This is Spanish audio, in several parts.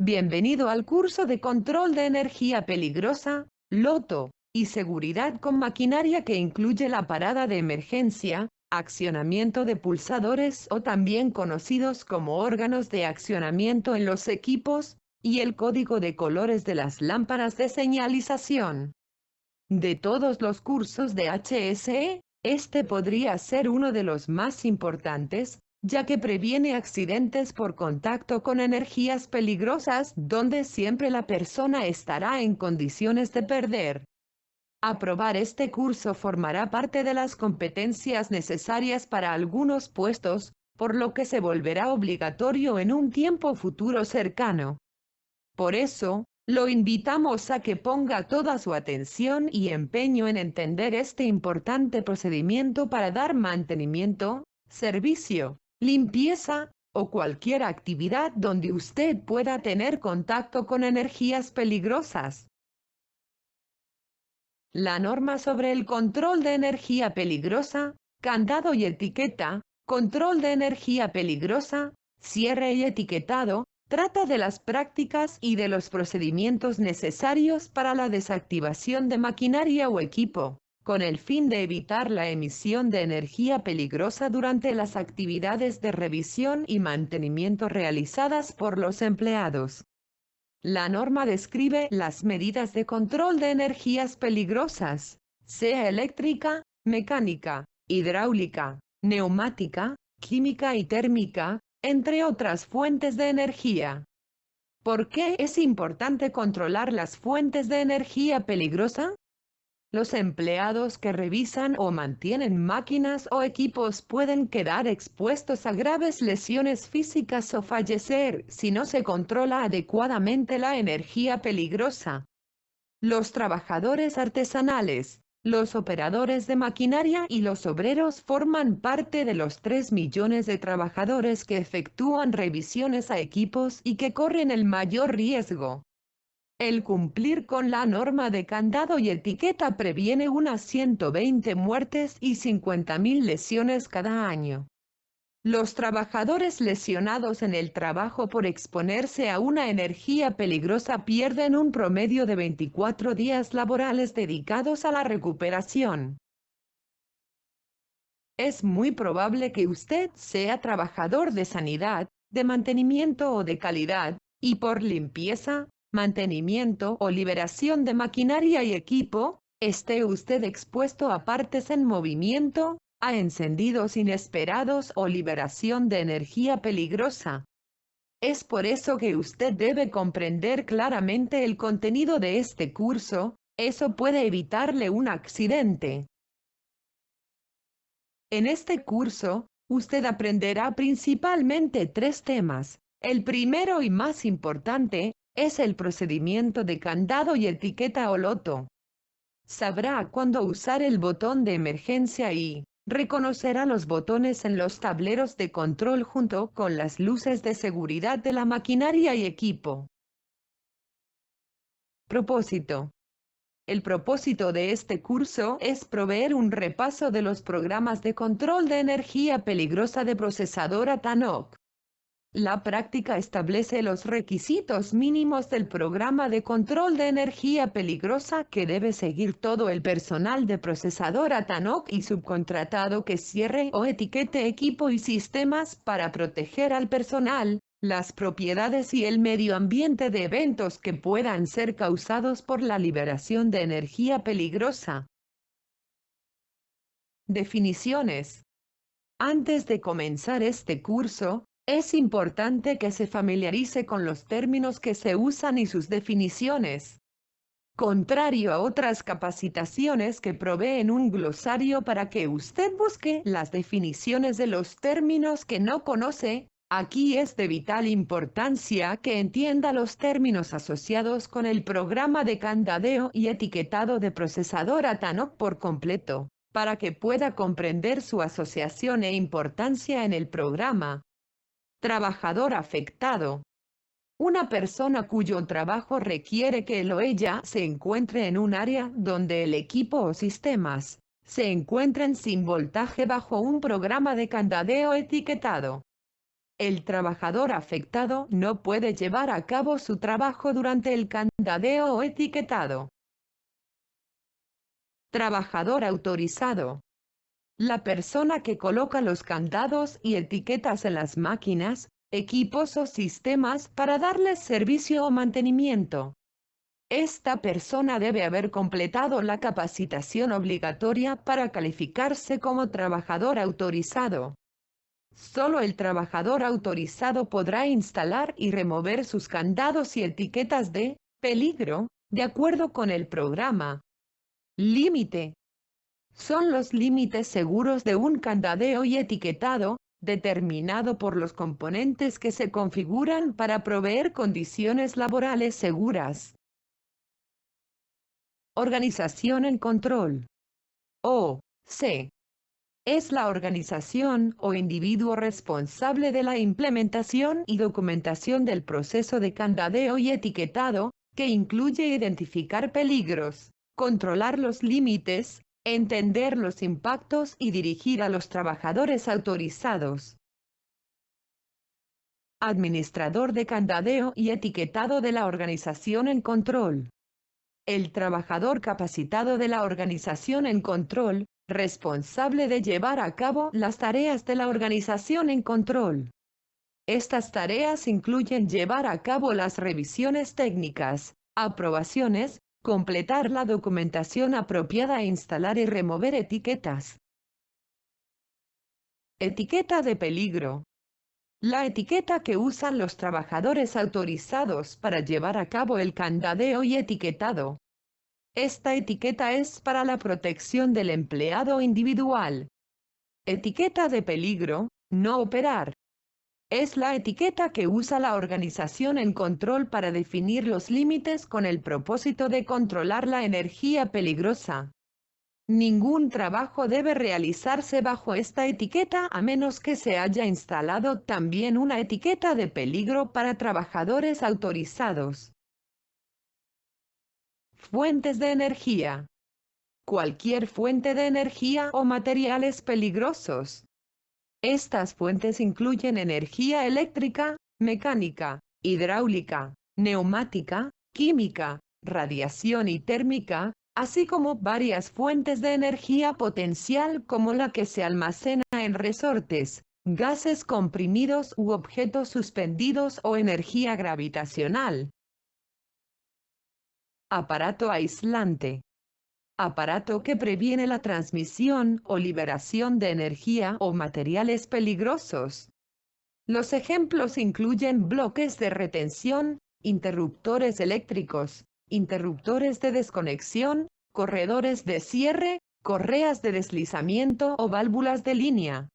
Bienvenido al curso de control de energía peligrosa, LOTO, y seguridad con maquinaria que incluye la parada de emergencia, accionamiento de pulsadores o también conocidos como órganos de accionamiento en los equipos, y el código de colores de las lámparas de señalización. De todos los cursos de HSE, este podría ser uno de los más importantes, ya que previene accidentes por contacto con energías peligrosas donde siempre la persona estará en condiciones de perder. Aprobar este curso formará parte de las competencias necesarias para algunos puestos, por lo que se volverá obligatorio en un tiempo futuro cercano. Por eso, lo invitamos a que ponga toda su atención y empeño en entender este importante procedimiento para dar mantenimiento, servicio, limpieza, o cualquier actividad donde usted pueda tener contacto con energías peligrosas. La norma sobre el control de energía peligrosa, candado y etiqueta, control de energía peligrosa, cierre y etiquetado, trata de las prácticas y de los procedimientos necesarios para la desactivación de maquinaria o equipo, con el fin de evitar la emisión de energía peligrosa durante las actividades de revisión y mantenimiento realizadas por los empleados. La norma describe las medidas de control de energías peligrosas, sea eléctrica, mecánica, hidráulica, neumática, química y térmica, entre otras fuentes de energía. ¿Por qué es importante controlar las fuentes de energía peligrosa? Los empleados que revisan o mantienen máquinas o equipos pueden quedar expuestos a graves lesiones físicas o fallecer si no se controla adecuadamente la energía peligrosa. Los trabajadores artesanales, los operadores de maquinaria y los obreros forman parte de los 3 millones de trabajadores que efectúan revisiones a equipos y que corren el mayor riesgo. El cumplir con la norma de candado y etiqueta previene unas 120 muertes y 50.000 lesiones cada año. Los trabajadores lesionados en el trabajo por exponerse a una energía peligrosa pierden un promedio de 24 días laborales dedicados a la recuperación. Es muy probable que usted sea trabajador de sanidad, de mantenimiento o de calidad, y por limpieza, mantenimiento o liberación de maquinaria y equipo, esté usted expuesto a partes en movimiento, a encendidos inesperados o liberación de energía peligrosa. Es por eso que usted debe comprender claramente el contenido de este curso, eso puede evitarle un accidente. En este curso, usted aprenderá principalmente 3 temas. El primero y más importante, es el procedimiento de candado y etiqueta o LOTO. Sabrá cuándo usar el botón de emergencia y reconocerá los botones en los tableros de control junto con las luces de seguridad de la maquinaria y equipo. Propósito. El propósito de este curso es proveer un repaso de los programas de control de energía peligrosa de procesadora TANOC. La práctica establece los requisitos mínimos del programa de control de energía peligrosa que debe seguir todo el personal de procesadora TANOC y subcontratado que cierre o etiquete equipo y sistemas para proteger al personal, las propiedades y el medio ambiente de eventos que puedan ser causados por la liberación de energía peligrosa. Definiciones. Antes de comenzar este curso, es importante que se familiarice con los términos que se usan y sus definiciones. Contrario a otras capacitaciones que proveen un glosario para que usted busque las definiciones de los términos que no conoce, aquí es de vital importancia que entienda los términos asociados con el programa de candadeo y etiquetado de procesadora TANOC por completo, para que pueda comprender su asociación e importancia en el programa. Trabajador afectado. Una persona cuyo trabajo requiere que él o ella se encuentre en un área donde el equipo o sistemas se encuentren sin voltaje bajo un programa de candadeo etiquetado. El trabajador afectado no puede llevar a cabo su trabajo durante el candadeo o etiquetado. Trabajador autorizado. La persona que coloca los candados y etiquetas en las máquinas, equipos o sistemas para darles servicio o mantenimiento. Esta persona debe haber completado la capacitación obligatoria para calificarse como trabajador autorizado. Solo el trabajador autorizado podrá instalar y remover sus candados y etiquetas de peligro, de acuerdo con el programa. Límite. Son los límites seguros de un candadeo y etiquetado, determinado por los componentes que se configuran para proveer condiciones laborales seguras. Organización en control. O.C. Es la organización o individuo responsable de la implementación y documentación del proceso de candadeo y etiquetado, que incluye identificar peligros, controlar los límites, entender los impactos y dirigir a los trabajadores autorizados. Administrador de candadeo y etiquetado de la organización en control. El trabajador capacitado de la organización en control, responsable de llevar a cabo las tareas de la organización en control. Estas tareas incluyen llevar a cabo las revisiones técnicas, aprobaciones, completar la documentación apropiada e instalar y remover etiquetas. Etiqueta de peligro. La etiqueta que usan los trabajadores autorizados para llevar a cabo el candadeo y etiquetado. Esta etiqueta es para la protección del empleado individual. Etiqueta de peligro, no operar. Es la etiqueta que usa la organización en control para definir los límites con el propósito de controlar la energía peligrosa. Ningún trabajo debe realizarse bajo esta etiqueta a menos que se haya instalado también una etiqueta de peligro para trabajadores autorizados. Fuentes de energía. Cualquier fuente de energía o materiales peligrosos. Estas fuentes incluyen energía eléctrica, mecánica, hidráulica, neumática, química, radiación y térmica, así como varias fuentes de energía potencial como la que se almacena en resortes, gases comprimidos u objetos suspendidos o energía gravitacional. Aparato aislante. Aparato que previene la transmisión o liberación de energía o materiales peligrosos. Los ejemplos incluyen bloques de retención, interruptores eléctricos, interruptores de desconexión, corredores de cierre, correas de deslizamiento o válvulas de línea.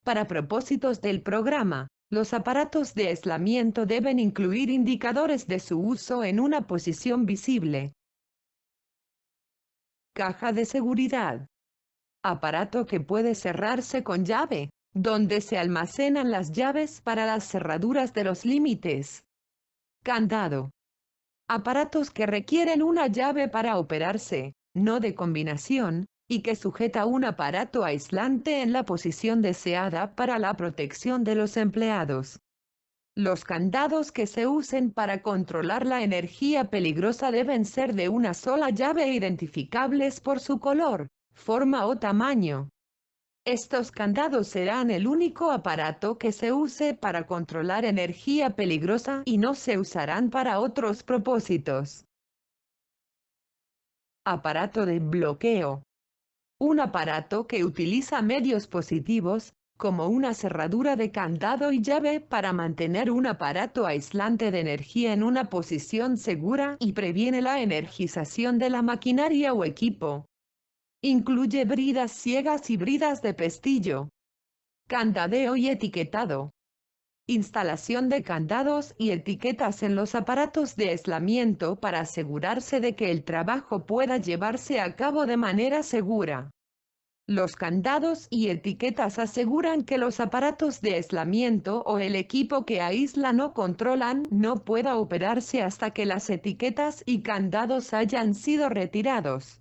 Para propósitos del programa, los aparatos de aislamiento deben incluir indicadores de su uso en una posición visible. Caja de seguridad. Aparato que puede cerrarse con llave, donde se almacenan las llaves para las cerraduras de los límites. Candado. Aparatos que requieren una llave para operarse, no de combinación, y que sujeta un aparato aislante en la posición deseada para la protección de los empleados. Los candados que se usen para controlar la energía peligrosa deben ser de una sola llave e identificables por su color, forma o tamaño. Estos candados serán el único aparato que se use para controlar energía peligrosa y no se usarán para otros propósitos. Aparato de bloqueo. Un aparato que utiliza medios positivos, como una cerradura de candado y llave para mantener un aparato aislante de energía en una posición segura y previene la energización de la maquinaria o equipo. Incluye bridas ciegas y bridas de pestillo. Candadeo y etiquetado. Instalación de candados y etiquetas en los aparatos de aislamiento para asegurarse de que el trabajo pueda llevarse a cabo de manera segura. Los candados y etiquetas aseguran que los aparatos de aislamiento o el equipo que aíslan o controlan no pueda operarse hasta que las etiquetas y candados hayan sido retirados.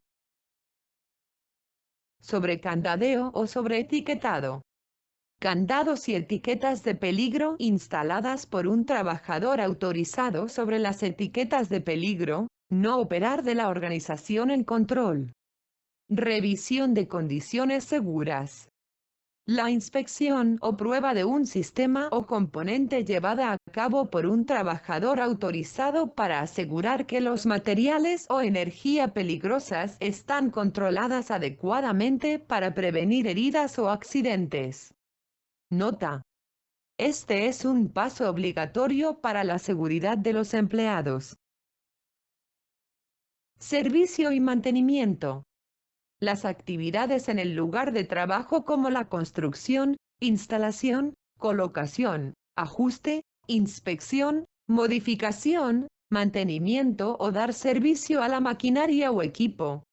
Sobrecandadeo o sobreetiquetado. candados y etiquetas de peligro instaladas por un trabajador autorizado sobre las etiquetas de peligro, no operar de la organización en control. Revisión de condiciones seguras. La inspección o prueba de un sistema o componente llevada a cabo por un trabajador autorizado para asegurar que los materiales o energía peligrosas están controladas adecuadamente para prevenir heridas o accidentes. Nota: este es un paso obligatorio para la seguridad de los empleados. Servicio y mantenimiento. Las actividades en el lugar de trabajo como la construcción, instalación, colocación, ajuste, inspección, modificación, mantenimiento o dar servicio a la maquinaria o equipo.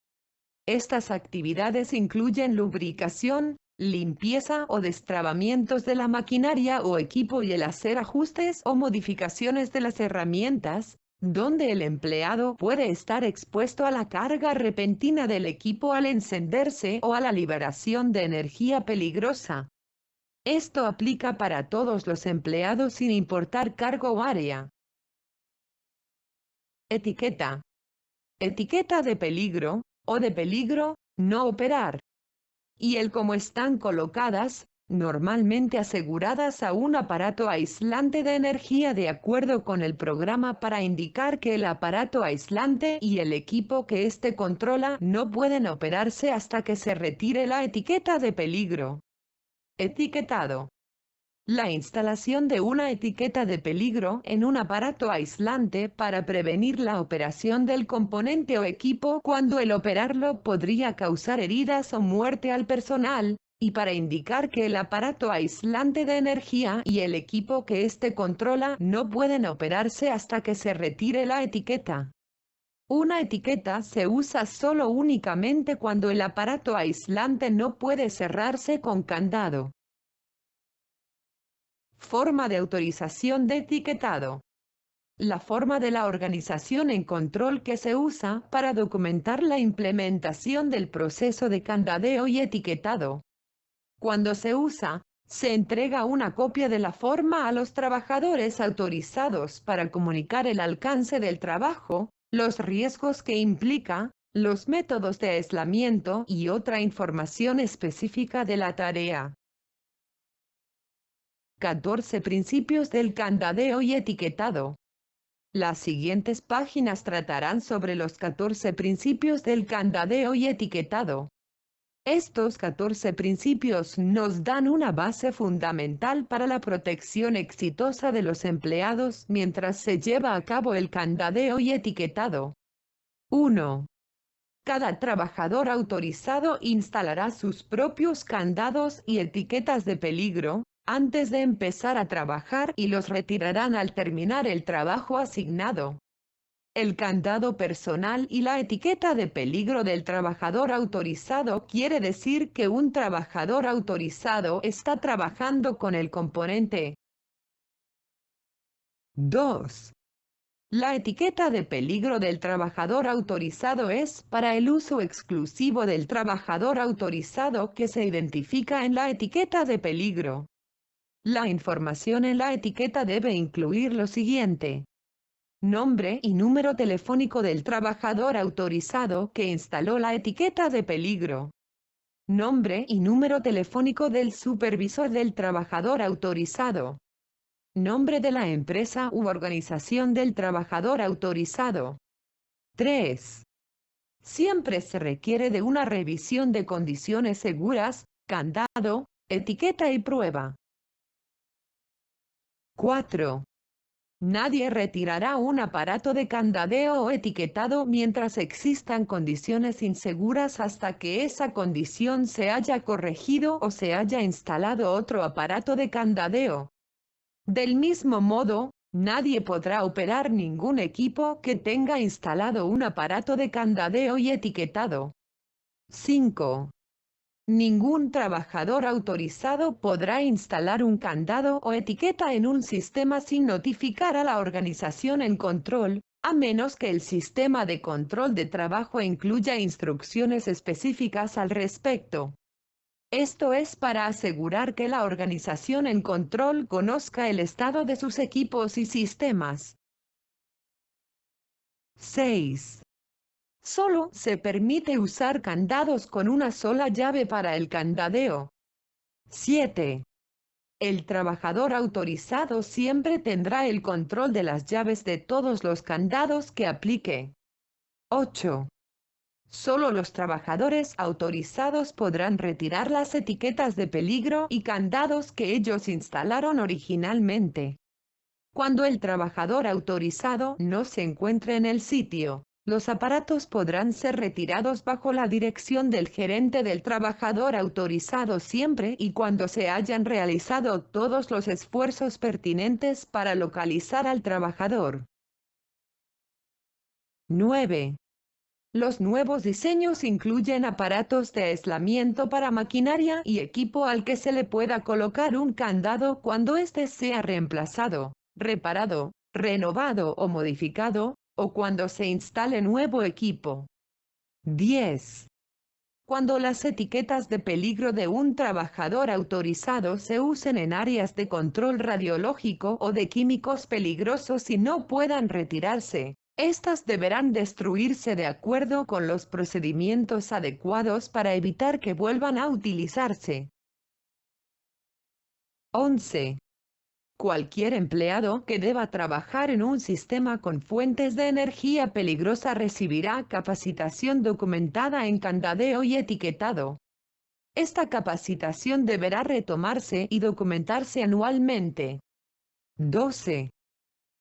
Estas actividades incluyen lubricación, limpieza o destrabamientos de la maquinaria o equipo y el hacer ajustes o modificaciones de las herramientas, donde el empleado puede estar expuesto a la carga repentina del equipo al encenderse o a la liberación de energía peligrosa. Esto aplica para todos los empleados sin importar cargo o área. Etiqueta. Etiqueta de peligro, o de peligro, no operar. Y el cómo están colocadas, normalmente aseguradas a un aparato aislante de energía de acuerdo con el programa para indicar que el aparato aislante y el equipo que éste controla no pueden operarse hasta que se retire la etiqueta de peligro. Etiquetado. La instalación de una etiqueta de peligro en un aparato aislante para prevenir la operación del componente o equipo cuando el operarlo podría causar heridas o muerte al personal, y para indicar que el aparato aislante de energía y el equipo que éste controla no pueden operarse hasta que se retire la etiqueta. Una etiqueta se usa solo únicamente cuando el aparato aislante no puede cerrarse con candado. Forma de autorización de etiquetado. La forma de la organización en control que se usa para documentar la implementación del proceso de candadeo y etiquetado. Cuando se usa, se entrega una copia de la forma a los trabajadores autorizados para comunicar el alcance del trabajo, los riesgos que implica, los métodos de aislamiento y otra información específica de la tarea. 14 principios del candadeo y etiquetado. Las siguientes páginas tratarán sobre los 14 principios del candadeo y etiquetado. Estos 14 principios nos dan una base fundamental para la protección exitosa de los empleados mientras se lleva a cabo el candadeo y etiquetado. 1. Cada trabajador autorizado instalará sus propios candados y etiquetas de peligro antes de empezar a trabajar y los retirarán al terminar el trabajo asignado. El candado personal y la etiqueta de peligro del trabajador autorizado quiere decir que un trabajador autorizado está trabajando con el componente. 2. La etiqueta de peligro del trabajador autorizado es para el uso exclusivo del trabajador autorizado que se identifica en la etiqueta de peligro. La información en la etiqueta debe incluir lo siguiente: nombre y número telefónico del trabajador autorizado que instaló la etiqueta de peligro. Nombre y número telefónico del supervisor del trabajador autorizado. Nombre de la empresa u organización del trabajador autorizado. 3. Siempre se requiere de una revisión de condiciones seguras, candado, etiqueta y prueba. 4. Nadie retirará un aparato de candadeo o etiquetado mientras existan condiciones inseguras hasta que esa condición se haya corregido o se haya instalado otro aparato de candadeo. Del mismo modo, nadie podrá operar ningún equipo que tenga instalado un aparato de candadeo y etiquetado. 5. Ningún trabajador autorizado podrá instalar un candado o etiqueta en un sistema sin notificar a la organización en control, a menos que el sistema de control de trabajo incluya instrucciones específicas al respecto. Esto es para asegurar que la organización en control conozca el estado de sus equipos y sistemas. 6. Solo se permite usar candados con una sola llave para el candadeo. 7. El trabajador autorizado siempre tendrá el control de las llaves de todos los candados que aplique. 8. Solo los trabajadores autorizados podrán retirar las etiquetas de peligro y candados que ellos instalaron originalmente. Cuando el trabajador autorizado no se encuentre en el sitio, los aparatos podrán ser retirados bajo la dirección del gerente del trabajador autorizado siempre y cuando se hayan realizado todos los esfuerzos pertinentes para localizar al trabajador. 9. Los nuevos diseños incluyen aparatos de aislamiento para maquinaria y equipo al que se le pueda colocar un candado cuando éste sea reemplazado, reparado, renovado o modificado, o cuando se instale nuevo equipo. 10. Cuando las etiquetas de peligro de un trabajador autorizado se usen en áreas de control radiológico o de químicos peligrosos y no puedan retirarse, estas deberán destruirse de acuerdo con los procedimientos adecuados para evitar que vuelvan a utilizarse. 11. Cualquier empleado que deba trabajar en un sistema con fuentes de energía peligrosa recibirá capacitación documentada en candadeo y etiquetado. Esta capacitación deberá retomarse y documentarse anualmente. 12.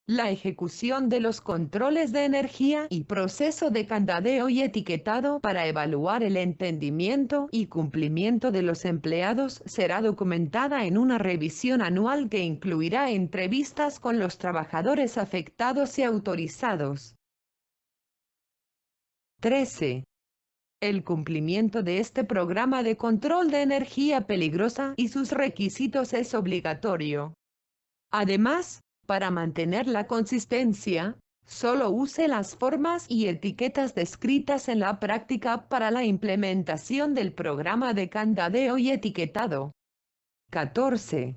La ejecución de los controles de energía y proceso de candadeo y etiquetado para evaluar el entendimiento y cumplimiento de los empleados será documentada en una revisión anual que incluirá entrevistas con los trabajadores afectados y autorizados. 13. El cumplimiento de este programa de control de energía peligrosa y sus requisitos es obligatorio. Además, para mantener la consistencia, solo use las formas y etiquetas descritas en la práctica para la implementación del programa de candadeo y etiquetado. 14.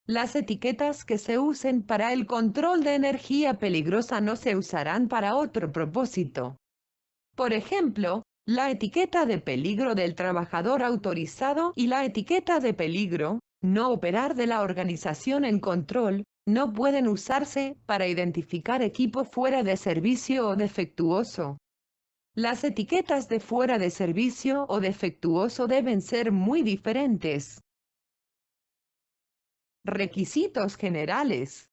Las etiquetas que se usen para el control de energía peligrosa no se usarán para otro propósito. Por ejemplo, la etiqueta de peligro del trabajador autorizado y la etiqueta de peligro, no operar de la organización en control, no pueden usarse para identificar equipo fuera de servicio o defectuoso. Las etiquetas de fuera de servicio o defectuoso deben ser muy diferentes. Requisitos generales.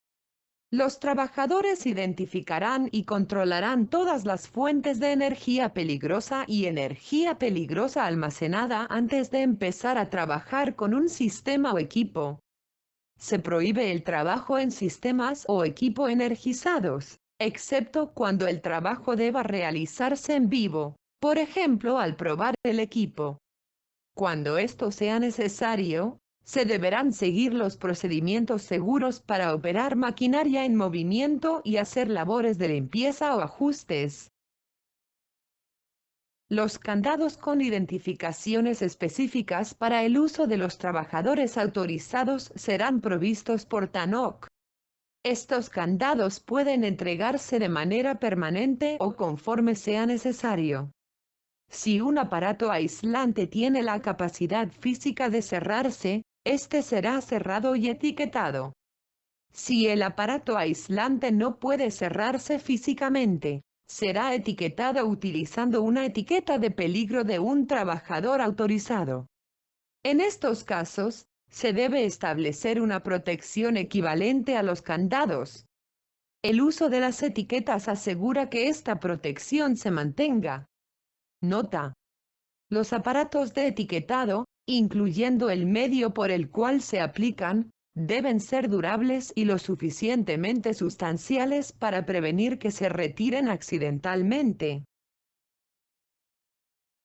Los trabajadores identificarán y controlarán todas las fuentes de energía peligrosa y energía peligrosa almacenada antes de empezar a trabajar con un sistema o equipo. Se prohíbe el trabajo en sistemas o equipo energizados, excepto cuando el trabajo deba realizarse en vivo, por ejemplo al probar el equipo. Cuando esto sea necesario, se deberán seguir los procedimientos seguros para operar maquinaria en movimiento y hacer labores de limpieza o ajustes. Los candados con identificaciones específicas para el uso de los trabajadores autorizados serán provistos por TANOC. Estos candados pueden entregarse de manera permanente o conforme sea necesario. Si un aparato aislante tiene la capacidad física de cerrarse, este será cerrado y etiquetado. Si el aparato aislante no puede cerrarse físicamente, será etiquetado utilizando una etiqueta de peligro de un trabajador autorizado. En estos casos, se debe establecer una protección equivalente a los candados. El uso de las etiquetas asegura que esta protección se mantenga. Nota: los aparatos de etiquetado, incluyendo el medio por el cual se aplican, deben ser durables y lo suficientemente sustanciales para prevenir que se retiren accidentalmente.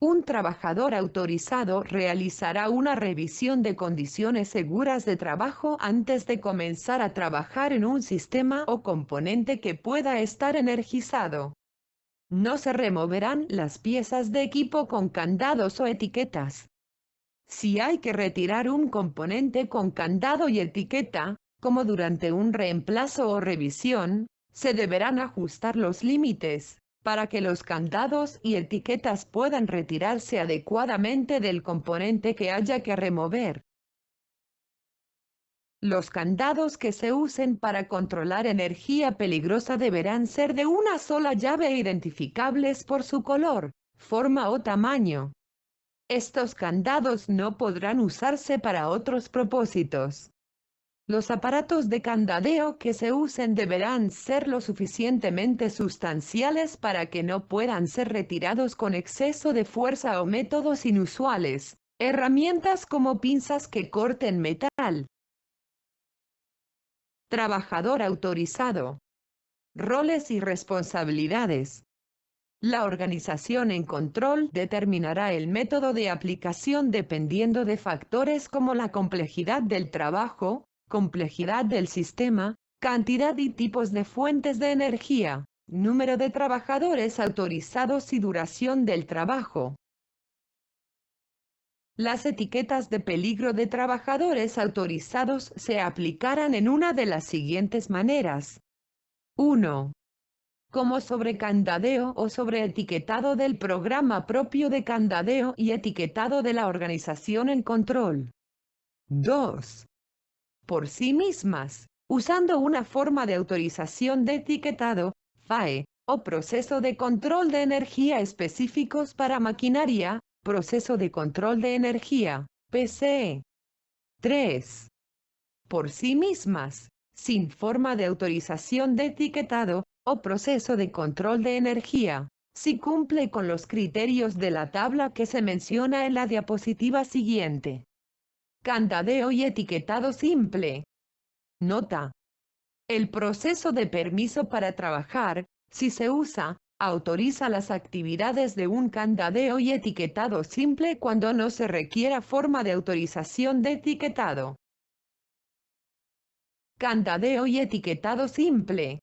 Un trabajador autorizado realizará una revisión de condiciones seguras de trabajo antes de comenzar a trabajar en un sistema o componente que pueda estar energizado. No se removerán las piezas de equipo con candados o etiquetas. Si hay que retirar un componente con candado y etiqueta, como durante un reemplazo o revisión, se deberán ajustar los límites, para que los candados y etiquetas puedan retirarse adecuadamente del componente que haya que remover. Los candados que se usen para controlar energía peligrosa deberán ser de una sola llave e identificables por su color, forma o tamaño. Estos candados no podrán usarse para otros propósitos. Los aparatos de candadeo que se usen deberán ser lo suficientemente sustanciales para que no puedan ser retirados con exceso de fuerza o métodos inusuales. Herramientas como pinzas que corten metal. Trabajador autorizado. Roles y responsabilidades. La organización en control determinará el método de aplicación dependiendo de factores como la complejidad del trabajo, complejidad del sistema, cantidad y tipos de fuentes de energía, número de trabajadores autorizados y duración del trabajo. Las etiquetas de peligro de trabajadores autorizados se aplicarán en una de las siguientes maneras. 1. Como sobrecandadeo o sobreetiquetado del programa propio de candadeo y etiquetado de la organización en control. 2. Por sí mismas, usando una forma de autorización de etiquetado, FAE, o proceso de control de energía específicos para maquinaria, proceso de control de energía, PCE. 3. Por sí mismas, sin forma de autorización de etiquetado, o proceso de control de energía, si cumple con los criterios de la tabla que se menciona en la diapositiva siguiente. Candadeo y etiquetado simple. Nota. El proceso de permiso para trabajar, si se usa, autoriza las actividades de un candadeo y etiquetado simple cuando no se requiera forma de autorización de etiquetado. Candadeo y etiquetado simple.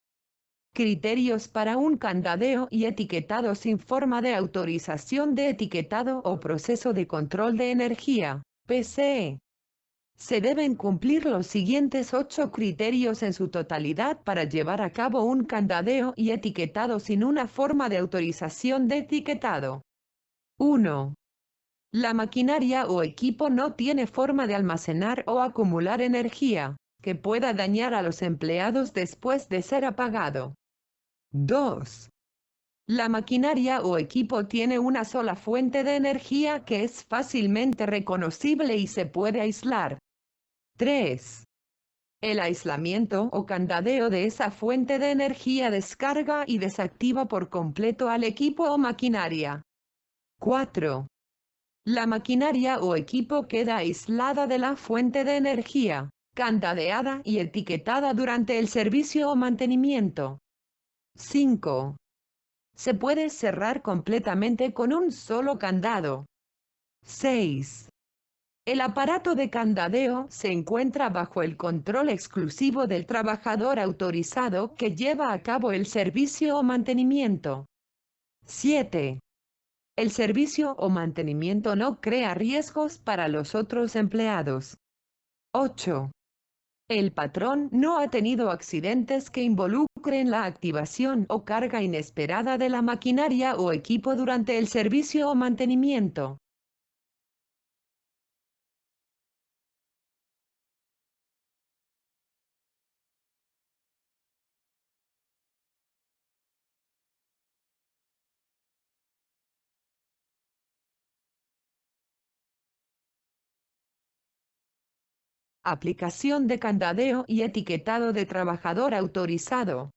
Criterios para un candadeo y etiquetado sin forma de autorización de etiquetado o proceso de control de energía, PCE. Se deben cumplir los siguientes 8 criterios en su totalidad para llevar a cabo un candadeo y etiquetado sin una forma de autorización de etiquetado. 1. La maquinaria o equipo no tiene forma de almacenar o acumular energía, que pueda dañar a los empleados después de ser apagado. 2. La maquinaria o equipo tiene una sola fuente de energía que es fácilmente reconocible y se puede aislar. 3. El aislamiento o candadeo de esa fuente de energía descarga y desactiva por completo al equipo o maquinaria. 4. La maquinaria o equipo queda aislada de la fuente de energía, candadeada y etiquetada durante el servicio o mantenimiento. 5. Se puede cerrar completamente con un solo candado. 6. El aparato de candadeo se encuentra bajo el control exclusivo del trabajador autorizado que lleva a cabo el servicio o mantenimiento. 7. El servicio o mantenimiento no crea riesgos para los otros empleados. 8. El patrón no ha tenido accidentes que involucren la activación o carga inesperada de la maquinaria o equipo durante el servicio o mantenimiento. Aplicación de candadeo y etiquetado de trabajador autorizado.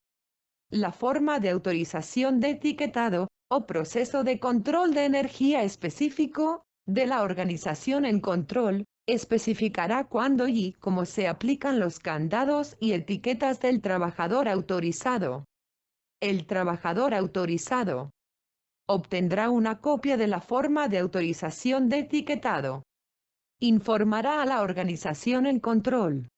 La forma de autorización de etiquetado, o proceso de control de energía específico, de la organización en control, especificará cuándo y cómo se aplican los candados y etiquetas del trabajador autorizado. El trabajador autorizado obtendrá una copia de la forma de autorización de etiquetado. Informará a la organización en control.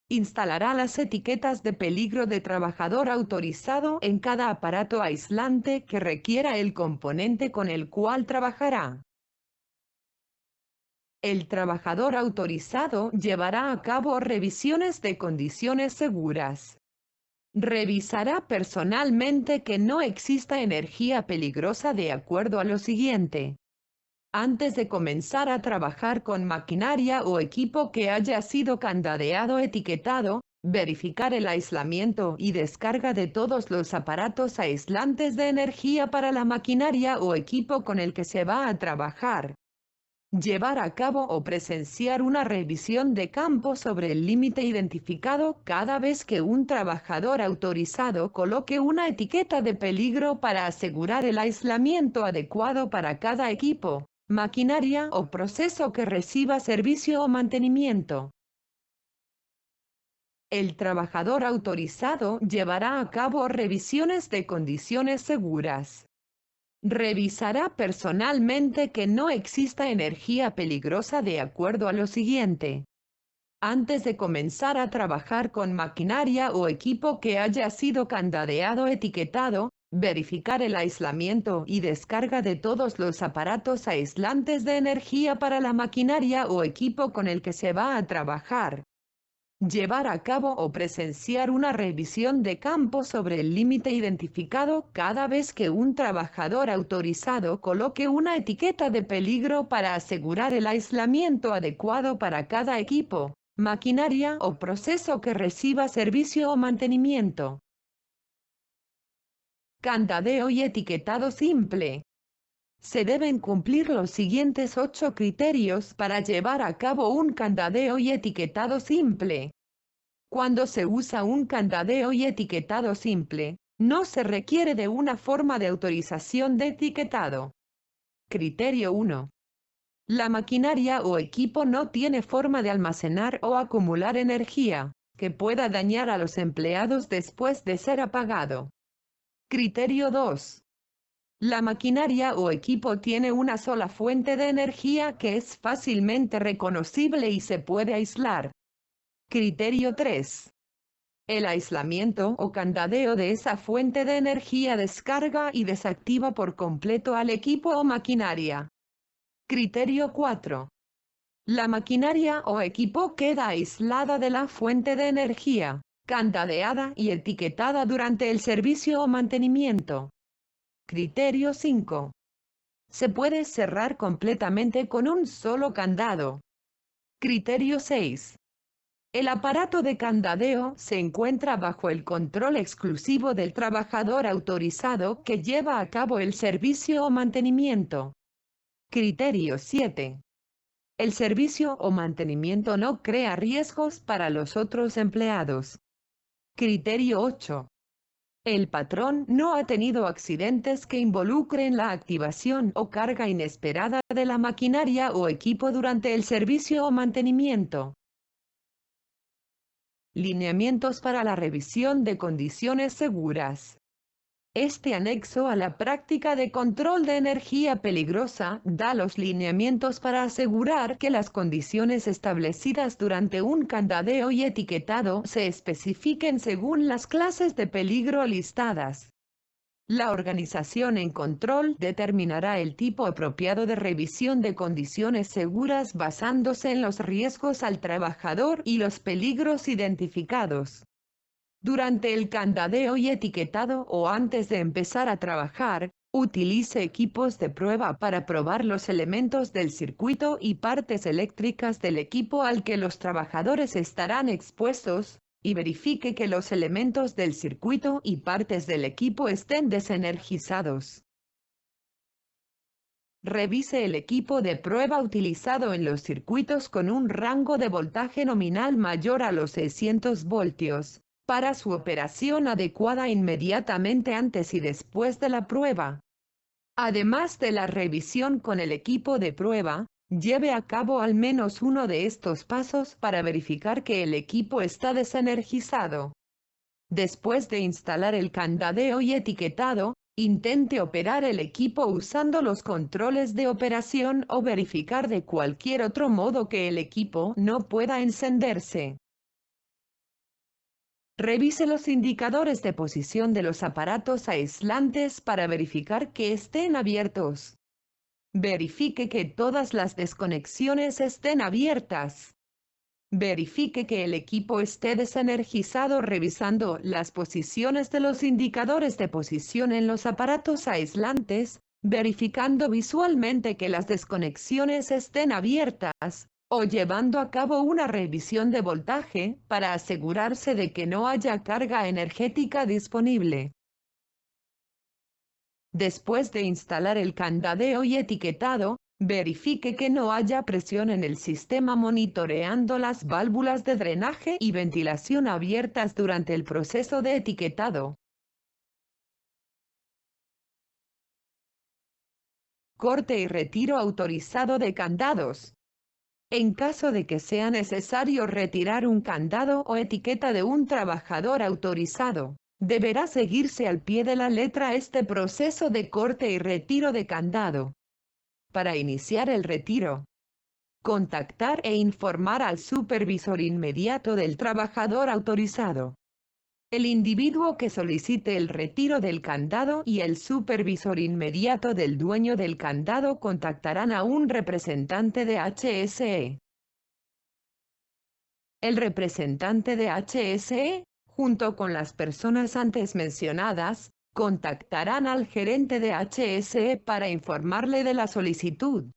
Instalará las etiquetas de peligro de trabajador autorizado en cada aparato aislante que requiera el componente con el cual trabajará. El trabajador autorizado llevará a cabo revisiones de condiciones seguras. Revisará personalmente que no exista energía peligrosa de acuerdo a lo siguiente. Antes de comenzar a trabajar con maquinaria o equipo que haya sido candadeado o etiquetado, verificar el aislamiento y descarga de todos los aparatos aislantes de energía para la maquinaria o equipo con el que se va a trabajar. Llevar a cabo o presenciar una revisión de campo sobre el límite identificado cada vez que un trabajador autorizado coloque una etiqueta de peligro para asegurar el aislamiento adecuado para cada equipo, maquinaria o proceso que reciba servicio o mantenimiento. El trabajador autorizado llevará a cabo revisiones de condiciones seguras. Revisará personalmente que no exista energía peligrosa de acuerdo a lo siguiente. Antes de comenzar a trabajar con maquinaria o equipo que haya sido candadeado o etiquetado, verificar el aislamiento y descarga de todos los aparatos aislantes de energía para la maquinaria o equipo con el que se va a trabajar. Llevar a cabo o presenciar una revisión de campo sobre el límite identificado cada vez que un trabajador autorizado coloque una etiqueta de peligro para asegurar el aislamiento adecuado para cada equipo, maquinaria o proceso que reciba servicio o mantenimiento. Candadeo y etiquetado simple. Se deben cumplir los siguientes 8 criterios para llevar a cabo un candadeo y etiquetado simple. Cuando se usa un candadeo y etiquetado simple, no se requiere de una forma de autorización de etiquetado. Criterio 1. La maquinaria o equipo no tiene forma de almacenar o acumular energía que pueda dañar a los empleados después de ser apagado. Criterio 2. La maquinaria o equipo tiene una sola fuente de energía que es fácilmente reconocible y se puede aislar. Criterio 3. El aislamiento o candadeo de esa fuente de energía descarga y desactiva por completo al equipo o maquinaria. Criterio 4. La maquinaria o equipo queda aislada de la fuente de energía, candadeada y etiquetada durante el servicio o mantenimiento. Criterio 5. Se puede cerrar completamente con un solo candado. Criterio 6. El aparato de candadeo se encuentra bajo el control exclusivo del trabajador autorizado que lleva a cabo el servicio o mantenimiento. Criterio 7. El servicio o mantenimiento no crea riesgos para los otros empleados. Criterio 8. El patrón no ha tenido accidentes que involucren la activación o carga inesperada de la maquinaria o equipo durante el servicio o mantenimiento. Lineamientos para la revisión de condiciones seguras. Este anexo a la práctica de control de energía peligrosa da los lineamientos para asegurar que las condiciones establecidas durante un candadeo y etiquetado se especifiquen según las clases de peligro listadas. La organización en control determinará el tipo apropiado de revisión de condiciones seguras basándose en los riesgos al trabajador y los peligros identificados. Durante el candadeo y etiquetado o antes de empezar a trabajar, utilice equipos de prueba para probar los elementos del circuito y partes eléctricas del equipo al que los trabajadores estarán expuestos, y verifique que los elementos del circuito y partes del equipo estén desenergizados. Revise el equipo de prueba utilizado en los circuitos con un rango de voltaje nominal mayor a los 600 voltios, para su operación adecuada inmediatamente antes y después de la prueba. Además de la revisión con el equipo de prueba, lleve a cabo al menos uno de estos pasos para verificar que el equipo está desenergizado. Después de instalar el candadeo y etiquetado, intente operar el equipo usando los controles de operación o verificar de cualquier otro modo que el equipo no pueda encenderse. Revise los indicadores de posición de los aparatos aislantes para verificar que estén abiertos. Verifique que todas las desconexiones estén abiertas. Verifique que el equipo esté desenergizado revisando las posiciones de los indicadores de posición en los aparatos aislantes, verificando visualmente que las desconexiones estén abiertas, o llevando a cabo una revisión de voltaje para asegurarse de que no haya carga energética disponible. Después de instalar el candadeo y etiquetado, verifique que no haya presión en el sistema monitoreando las válvulas de drenaje y ventilación abiertas durante el proceso de etiquetado. Corte y retiro autorizado de candados. En caso de que sea necesario retirar un candado o etiqueta de un trabajador autorizado, deberá seguirse al pie de la letra este proceso de corte y retiro de candado. Para iniciar el retiro, contactar e informar al supervisor inmediato del trabajador autorizado. El individuo que solicite el retiro del candado y el supervisor inmediato del dueño del candado contactarán a un representante de HSE. El representante de HSE, junto con las personas antes mencionadas, contactarán al gerente de HSE para informarle de la solicitud.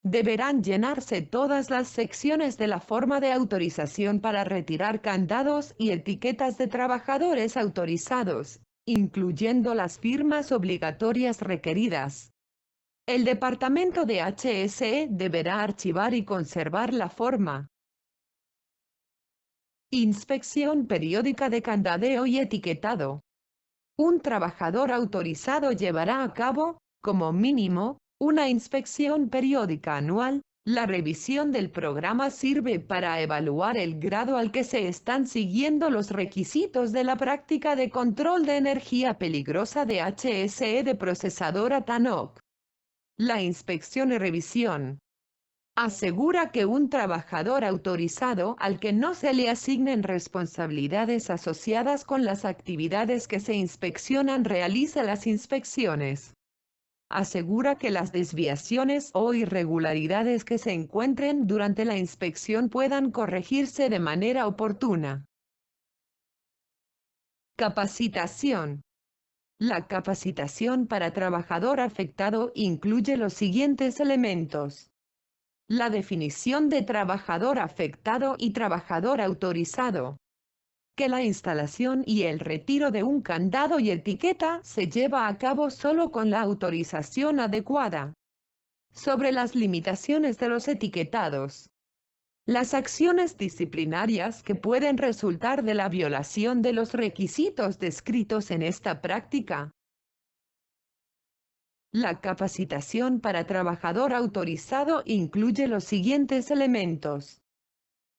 Deberán llenarse todas las secciones de la forma de autorización para retirar candados y etiquetas de trabajadores autorizados, incluyendo las firmas obligatorias requeridas. El departamento de HSE deberá archivar y conservar la forma. Inspección periódica de candadeo y etiquetado. Un trabajador autorizado llevará a cabo, como mínimo, una inspección periódica anual. La revisión del programa sirve para evaluar el grado al que se están siguiendo los requisitos de la práctica de control de energía peligrosa de HSE de procesadora TANOC. La inspección y revisión asegura que un trabajador autorizado al que no se le asignen responsabilidades asociadas con las actividades que se inspeccionan realiza las inspecciones. Asegura que las desviaciones o irregularidades que se encuentren durante la inspección puedan corregirse de manera oportuna. Capacitación. La capacitación para trabajador afectado incluye los siguientes elementos. La definición de trabajador afectado y trabajador autorizado. Que la instalación y el retiro de un candado y etiqueta se lleva a cabo solo con la autorización adecuada. Sobre las limitaciones de los etiquetados. Las acciones disciplinarias que pueden resultar de la violación de los requisitos descritos en esta práctica. La capacitación para trabajador autorizado incluye los siguientes elementos.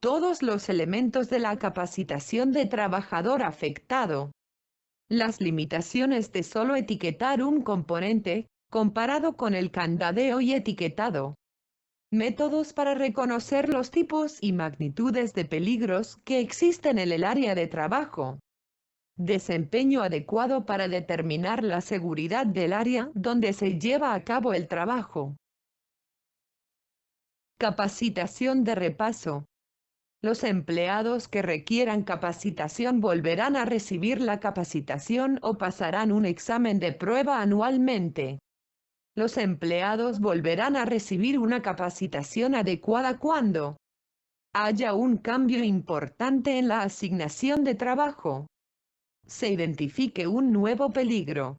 Todos los elementos de la capacitación de trabajador afectado. Las limitaciones de solo etiquetar un componente, comparado con el candadeo y etiquetado. Métodos para reconocer los tipos y magnitudes de peligros que existen en el área de trabajo. Desempeño adecuado para determinar la seguridad del área donde se lleva a cabo el trabajo. Capacitación de repaso. Los empleados que requieran capacitación volverán a recibir la capacitación o pasarán un examen de prueba anualmente. Los empleados volverán a recibir una capacitación adecuada cuando haya un cambio importante en la asignación de trabajo. Se identifique un nuevo peligro.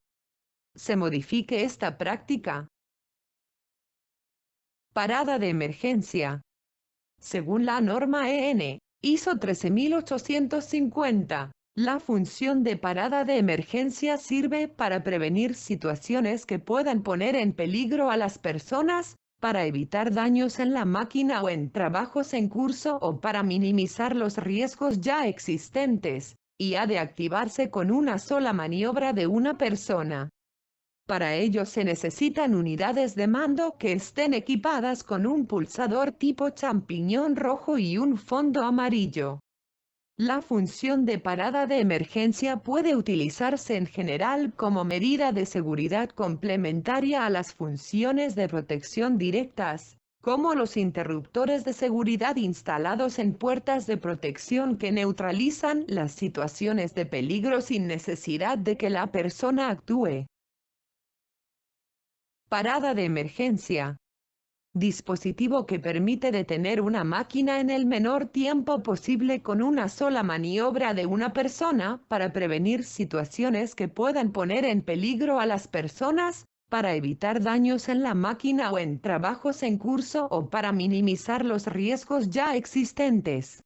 Se modifique esta práctica. Parada de emergencia. Según la norma EN, ISO 13850, la función de parada de emergencia sirve para prevenir situaciones que puedan poner en peligro a las personas, para evitar daños en la máquina o en trabajos en curso o para minimizar los riesgos ya existentes, y ha de activarse con una sola maniobra de una persona. Para ello se necesitan unidades de mando que estén equipadas con un pulsador tipo champiñón rojo y un fondo amarillo. La función de parada de emergencia puede utilizarse en general como medida de seguridad complementaria a las funciones de protección directas, como los interruptores de seguridad instalados en puertas de protección que neutralizan las situaciones de peligro sin necesidad de que la persona actúe. Parada de emergencia. Dispositivo que permite detener una máquina en el menor tiempo posible con una sola maniobra de una persona para prevenir situaciones que puedan poner en peligro a las personas, para evitar daños en la máquina o en trabajos en curso o para minimizar los riesgos ya existentes.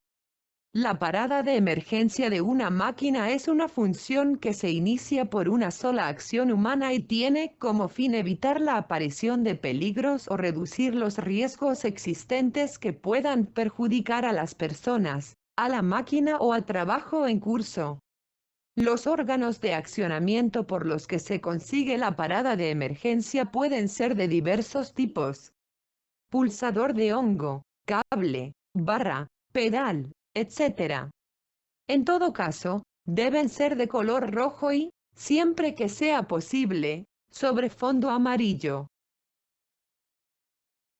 La parada de emergencia de una máquina es una función que se inicia por una sola acción humana y tiene como fin evitar la aparición de peligros o reducir los riesgos existentes que puedan perjudicar a las personas, a la máquina o al trabajo en curso. Los órganos de accionamiento por los que se consigue la parada de emergencia pueden ser de diversos tipos: pulsador de hongo, cable, barra, pedal, etc. En todo caso, deben ser de color rojo y, siempre que sea posible, sobre fondo amarillo.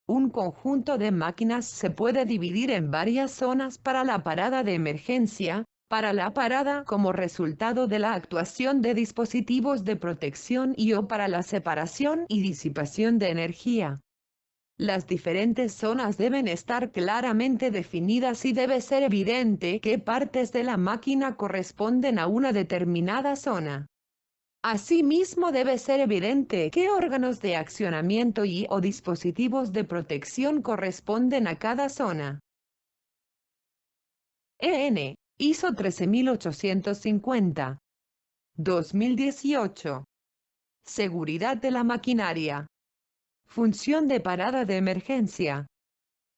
Un conjunto de máquinas se puede dividir en varias zonas para la parada de emergencia, para la parada como resultado de la actuación de dispositivos de protección o para la separación y disipación de energía. Las diferentes zonas deben estar claramente definidas y debe ser evidente qué partes de la máquina corresponden a una determinada zona. Asimismo, debe ser evidente qué órganos de accionamiento o dispositivos de protección corresponden a cada zona. EN, ISO 13850. 2018. Seguridad de la maquinaria. Función de parada de emergencia.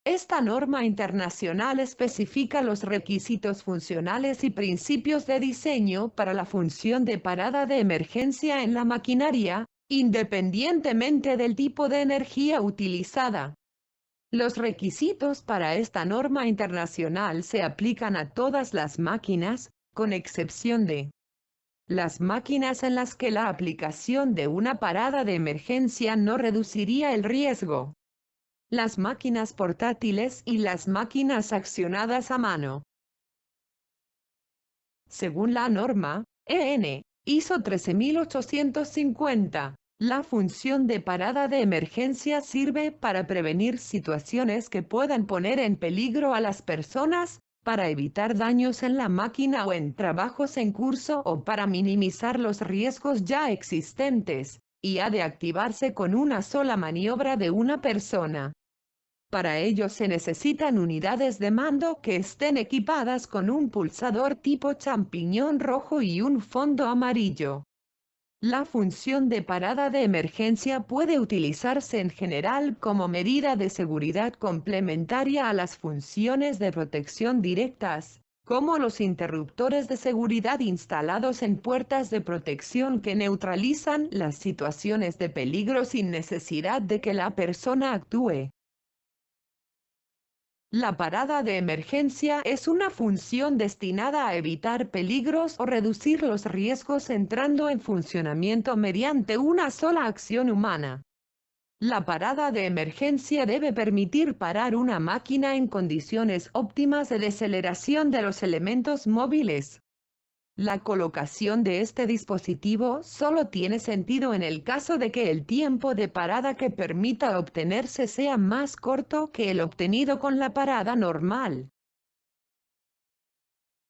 Esta norma internacional especifica los requisitos funcionales y principios de diseño para la función de parada de emergencia en la maquinaria, independientemente del tipo de energía utilizada. Los requisitos para esta norma internacional se aplican a todas las máquinas, con excepción de las máquinas en las que la aplicación de una parada de emergencia no reduciría el riesgo. Las máquinas portátiles y las máquinas accionadas a mano. Según la norma, EN, ISO 13850, la función de parada de emergencia sirve para prevenir situaciones que puedan poner en peligro a las personas, para evitar daños en la máquina o en trabajos en curso o para minimizar los riesgos ya existentes, y ha de activarse con una sola maniobra de una persona. Para ello se necesitan unidades de mando que estén equipadas con un pulsador tipo champiñón rojo y un fondo amarillo. La función de parada de emergencia puede utilizarse en general como medida de seguridad complementaria a las funciones de protección directas, como los interruptores de seguridad instalados en puertas de protección que neutralizan las situaciones de peligro sin necesidad de que la persona actúe. La parada de emergencia es una función destinada a evitar peligros o reducir los riesgos entrando en funcionamiento mediante una sola acción humana. La parada de emergencia debe permitir parar una máquina en condiciones óptimas de deceleración de los elementos móviles. La colocación de este dispositivo solo tiene sentido en el caso de que el tiempo de parada que permita obtenerse sea más corto que el obtenido con la parada normal.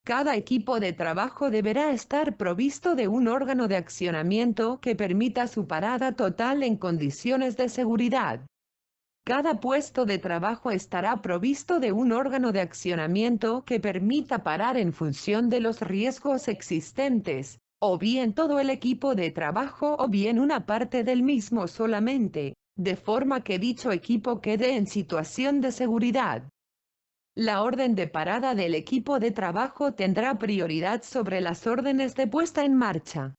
Cada equipo de trabajo deberá estar provisto de un órgano de accionamiento que permita su parada total en condiciones de seguridad. Cada puesto de trabajo estará provisto de un órgano de accionamiento que permita parar en función de los riesgos existentes, o bien todo el equipo de trabajo o bien una parte del mismo solamente, de forma que dicho equipo quede en situación de seguridad. La orden de parada del equipo de trabajo tendrá prioridad sobre las órdenes de puesta en marcha.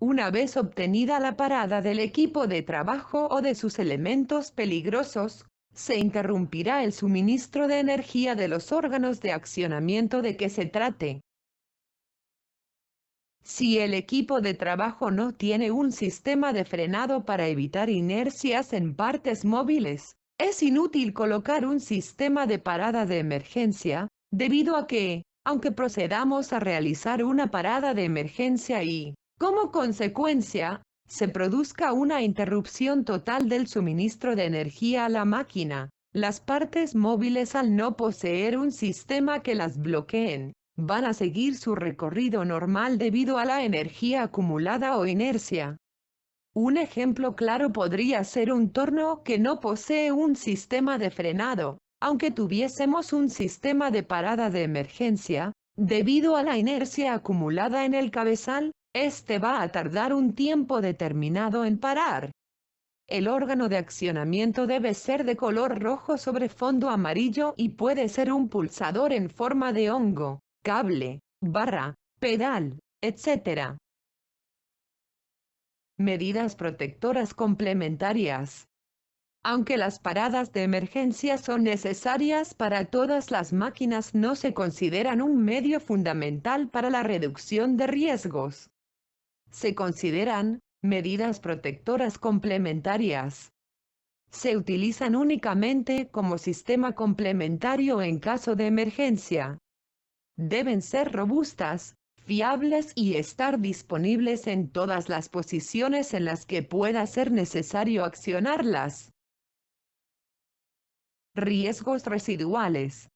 Una vez obtenida la parada del equipo de trabajo o de sus elementos peligrosos, se interrumpirá el suministro de energía de los órganos de accionamiento de que se trate. Si el equipo de trabajo no tiene un sistema de frenado para evitar inercias en partes móviles, es inútil colocar un sistema de parada de emergencia, debido a que, aunque procedamos a realizar una parada de emergencia y, como consecuencia, se produzca una interrupción total del suministro de energía a la máquina, las partes móviles, al no poseer un sistema que las bloqueen, van a seguir su recorrido normal debido a la energía acumulada o inercia. Un ejemplo claro podría ser un torno que no posee un sistema de frenado. Aunque tuviésemos un sistema de parada de emergencia, debido a la inercia acumulada en el cabezal, este va a tardar un tiempo determinado en parar. El órgano de accionamiento debe ser de color rojo sobre fondo amarillo y puede ser un pulsador en forma de hongo, cable, barra, pedal, etc. Medidas protectoras complementarias. Aunque las paradas de emergencia son necesarias para todas las máquinas, no se consideran un medio fundamental para la reducción de riesgos. Se consideran medidas protectoras complementarias. Se utilizan únicamente como sistema complementario en caso de emergencia. Deben ser robustas, fiables y estar disponibles en todas las posiciones en las que pueda ser necesario accionarlas. Riesgos residuales.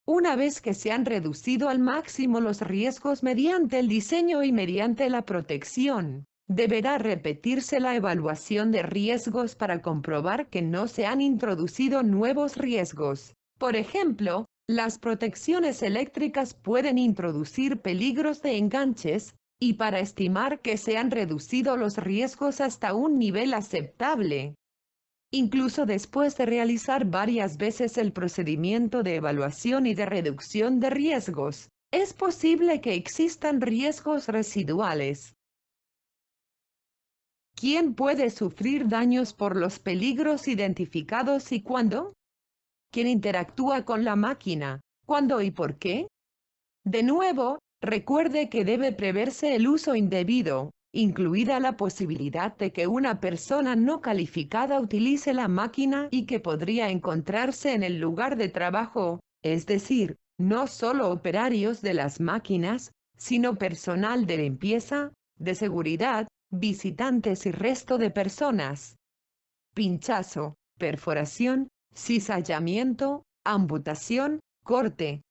Una vez que se han reducido al máximo los riesgos mediante el diseño y mediante la protección, deberá repetirse la evaluación de riesgos para comprobar que no se han introducido nuevos riesgos. Por ejemplo, las protecciones eléctricas pueden introducir peligros de enganches, y para estimar que se han reducido los riesgos hasta un nivel aceptable. Incluso después de realizar varias veces el procedimiento de evaluación y de reducción de riesgos, es posible que existan riesgos residuales. ¿Quién puede sufrir daños por los peligros identificados y cuándo? ¿Quién interactúa con la máquina? ¿Cuándo y por qué? De nuevo, recuerde que debe preverse el uso indebido, incluida la posibilidad de que una persona no calificada utilice la máquina y que podría encontrarse en el lugar de trabajo, es decir, no solo operarios de las máquinas, sino personal de limpieza, de seguridad, visitantes y resto de personas. Pinchazo, perforación, cizallamiento, amputación, corte,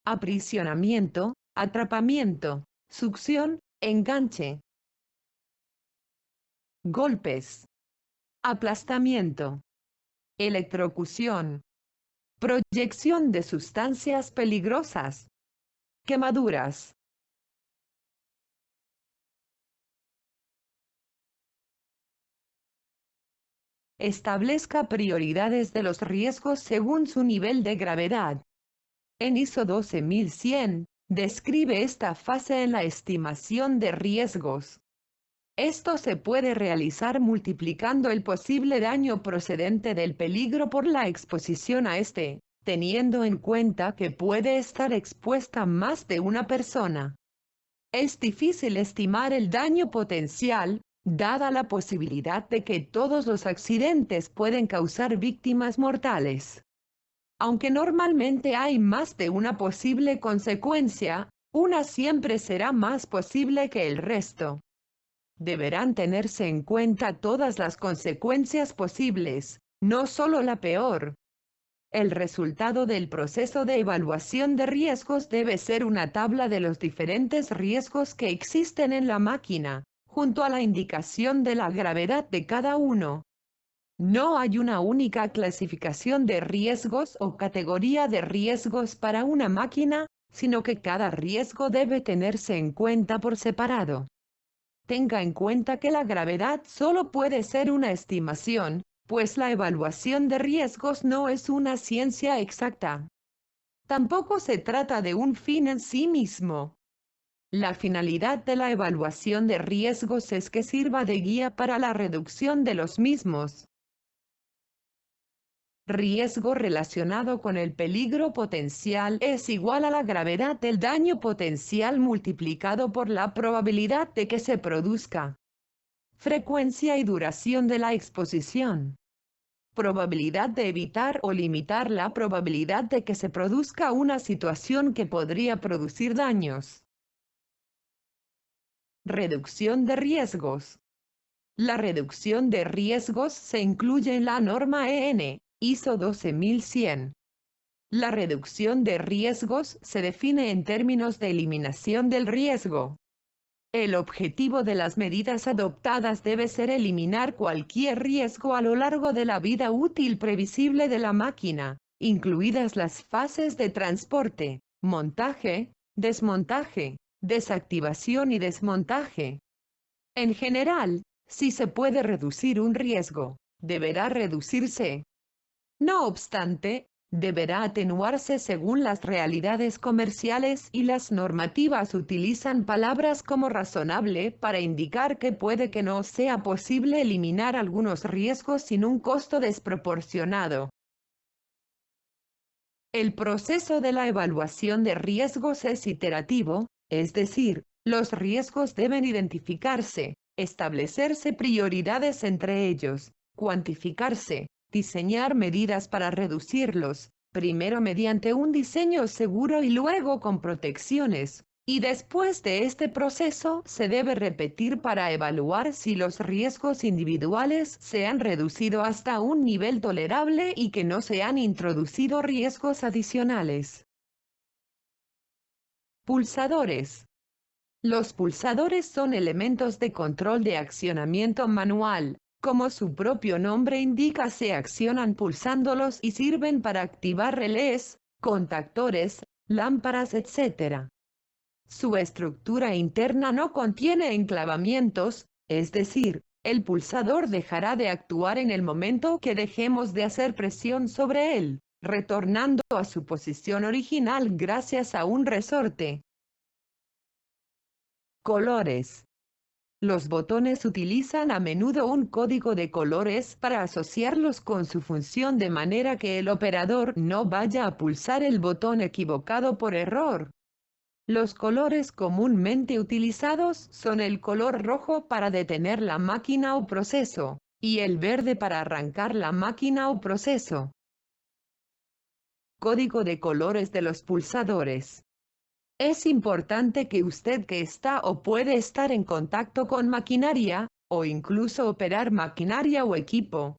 aprisionamiento, atrapamiento, succión, enganche, golpes, aplastamiento, electrocución, proyección de sustancias peligrosas, quemaduras. Establezca prioridades de los riesgos según su nivel de gravedad. En ISO 12100, describe esta fase en la estimación de riesgos. Esto se puede realizar multiplicando el posible daño procedente del peligro por la exposición a este, teniendo en cuenta que puede estar expuesta más de una persona. Es difícil estimar el daño potencial, dada la posibilidad de que todos los accidentes pueden causar víctimas mortales. Aunque normalmente hay más de una posible consecuencia, una siempre será más posible que el resto. Deberán tenerse en cuenta todas las consecuencias posibles, no solo la peor. El resultado del proceso de evaluación de riesgos debe ser una tabla de los diferentes riesgos que existen en la máquina, junto a la indicación de la gravedad de cada uno. No hay una única clasificación de riesgos o categoría de riesgos para una máquina, sino que cada riesgo debe tenerse en cuenta por separado. Tenga en cuenta que la gravedad solo puede ser una estimación, pues la evaluación de riesgos no es una ciencia exacta. Tampoco se trata de un fin en sí mismo. La finalidad de la evaluación de riesgos es que sirva de guía para la reducción de los mismos. Riesgo relacionado con el peligro potencial es igual a la gravedad del daño potencial multiplicado por la probabilidad de que se produzca. Frecuencia y duración de la exposición. Probabilidad de evitar o limitar la probabilidad de que se produzca una situación que podría producir daños. Reducción de riesgos. La reducción de riesgos se incluye en la norma EN, ISO 12100. La reducción de riesgos se define en términos de eliminación del riesgo. El objetivo de las medidas adoptadas debe ser eliminar cualquier riesgo a lo largo de la vida útil previsible de la máquina, incluidas las fases de transporte, montaje, desmontaje, desactivación y desmontaje. En general, si se puede reducir un riesgo, deberá reducirse. No obstante, deberá atenuarse según las realidades comerciales y las normativas utilizan palabras como razonable para indicar que puede que no sea posible eliminar algunos riesgos sin un costo desproporcionado. El proceso de la evaluación de riesgos es iterativo, es decir, los riesgos deben identificarse, establecerse prioridades entre ellos, cuantificarse, diseñar medidas para reducirlos, primero mediante un diseño seguro y luego con protecciones, y después de este proceso se debe repetir para evaluar si los riesgos individuales se han reducido hasta un nivel tolerable y que no se han introducido riesgos adicionales. Pulsadores. Los pulsadores son elementos de control de accionamiento manual. Como su propio nombre indica, se accionan pulsándolos y sirven para activar relés, contactores, lámparas, etc. Su estructura interna no contiene enclavamientos, es decir, el pulsador dejará de actuar en el momento que dejemos de hacer presión sobre él, retornando a su posición original gracias a un resorte. Colores. Los botones utilizan a menudo un código de colores para asociarlos con su función de manera que el operador no vaya a pulsar el botón equivocado por error. Los colores comúnmente utilizados son el color rojo para detener la máquina o proceso, y el verde para arrancar la máquina o proceso. Código de colores de los pulsadores. Es importante que usted que está o puede estar en contacto con maquinaria, o incluso operar maquinaria o equipo,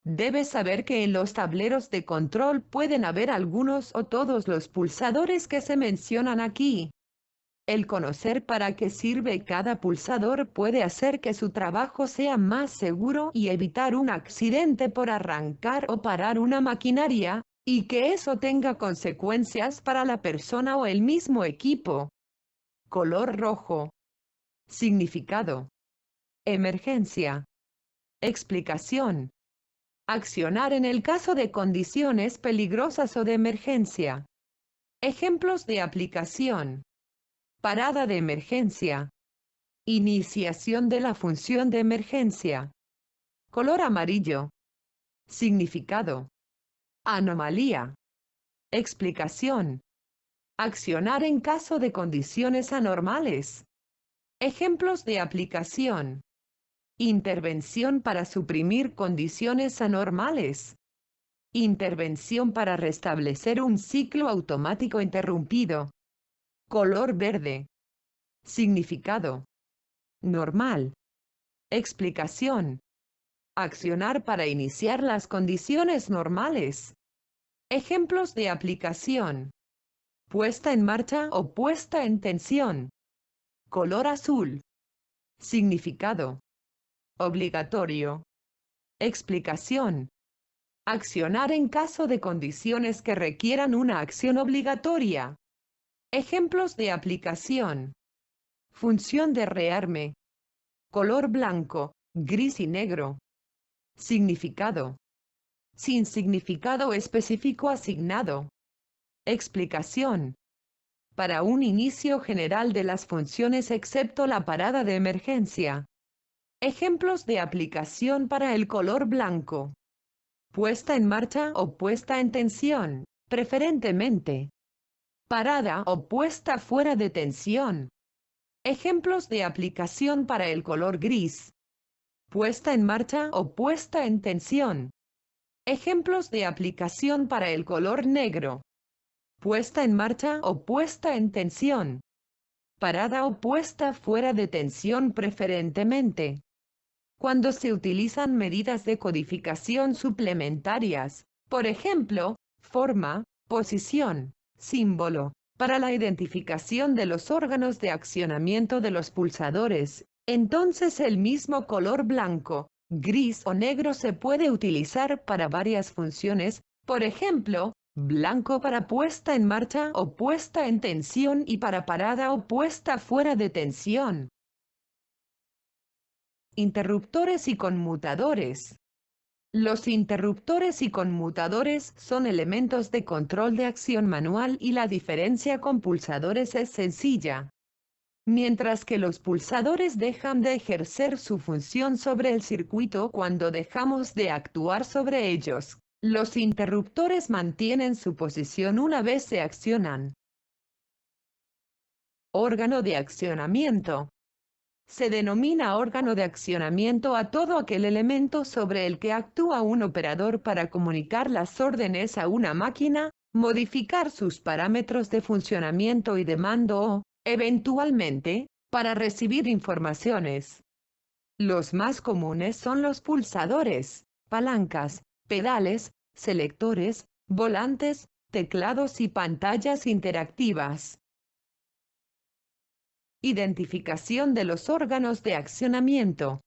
debe saber que en los tableros de control pueden haber algunos o todos los pulsadores que se mencionan aquí. El conocer para qué sirve cada pulsador puede hacer que su trabajo sea más seguro y evitar un accidente por arrancar o parar una maquinaria, y que eso tenga consecuencias para la persona o el mismo equipo. Color rojo. Significado. Emergencia. Explicación. Accionar en el caso de condiciones peligrosas o de emergencia. Ejemplos de aplicación. Parada de emergencia. Iniciación de la función de emergencia. Color amarillo. Significado. Anomalía. Explicación. Accionar en caso de condiciones anormales. Ejemplos de aplicación. Intervención para suprimir condiciones anormales. Intervención para restablecer un ciclo automático interrumpido. Color verde. Significado. Normal. Explicación. Accionar para iniciar las condiciones normales. Ejemplos de aplicación. Puesta en marcha o puesta en tensión. Color azul. Significado. Obligatorio. Explicación. Accionar en caso de condiciones que requieran una acción obligatoria. Ejemplos de aplicación. Función de rearme. Color blanco, gris y negro. Significado. Sin significado específico asignado. Explicación. Para un inicio general de las funciones excepto la parada de emergencia. Ejemplos de aplicación para el color blanco. puesta en marcha o puesta en tensión, preferentemente. Parada o puesta fuera de tensión. Ejemplos de aplicación para el color gris. Puesta en marcha o puesta en tensión. Ejemplos de aplicación para el color negro. Puesta en marcha o puesta en tensión. Parada o puesta fuera de tensión preferentemente. Cuando se utilizan medidas de codificación suplementarias, por ejemplo, forma, posición, símbolo, para la identificación de los órganos de accionamiento de los pulsadores, entonces el mismo color blanco, gris o negro se puede utilizar para varias funciones, por ejemplo, blanco para puesta en marcha o puesta en tensión y para parada o puesta fuera de tensión. Interruptores y conmutadores. Los interruptores y conmutadores son elementos de control de acción manual y la diferencia con pulsadores es sencilla. Mientras que los pulsadores dejan de ejercer su función sobre el circuito cuando dejamos de actuar sobre ellos, los interruptores mantienen su posición una vez se accionan. Órgano de accionamiento. Se denomina órgano de accionamiento a todo aquel elemento sobre el que actúa un operador para comunicar las órdenes a una máquina, modificar sus parámetros de funcionamiento y de mando o, eventualmente, para recibir informaciones. Los más comunes son los pulsadores, palancas, pedales, selectores, volantes, teclados y pantallas interactivas. Identificación de los órganos de accionamiento.